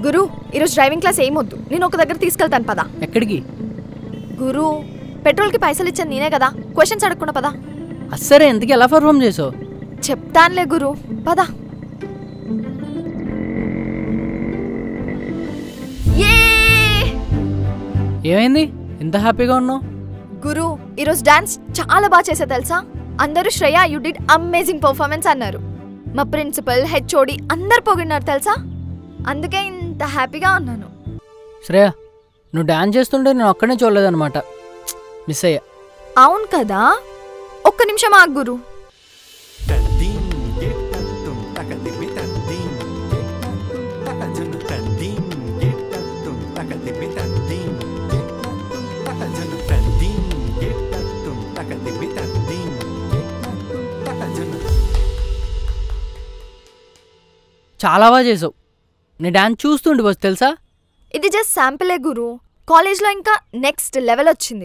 గురు ఈరోజు driving class ఏమొద్దు, నేను ఒక దగ్గర తీసుకెళ్తాను పదా. ఎక్కడికి? గురు పెట్రోల్కి పైసలు ఇచ్చాను నేనే కదా, క్వశ్చన్స్ అడగకుండా పదా. అస్సరే ఎందుకు ఎలా పర్ఫామ్ చేసావు? చెప్తానులే గురు, పదా. ఏమైంది ఇంత హ్యాపీగా ఉన్నావు? గురు ఈరోజు డాన్స్ చాలా బాగా చేసా తెలుసా. అందరూ Shreya you did amazing performance అన్నారు. మా ప్రిన్సిపల్ హెచ్ఓడి అందరు పొగిడినారు తెలుసా. అందుకే ఇంత హ్యాపీగా ఉన్నాను. శ్రేయ నువ్వు డాన్స్ చేస్తుంటే నేను ఒక్కడే చూడలేదన్నమాట, మిస్ అయ్యా. అవును కదా, ఒక్క నిమిషం ఆగు గురు. చాలా బాగా చేసావు. నీ డాన్స్ చూస్తుండి బస్ తెలుసా. ఇది జస్ట్ శాంపిలే గురు, కాలేజ్లో ఇంకా నెక్స్ట్ లెవెల్ వచ్చింది.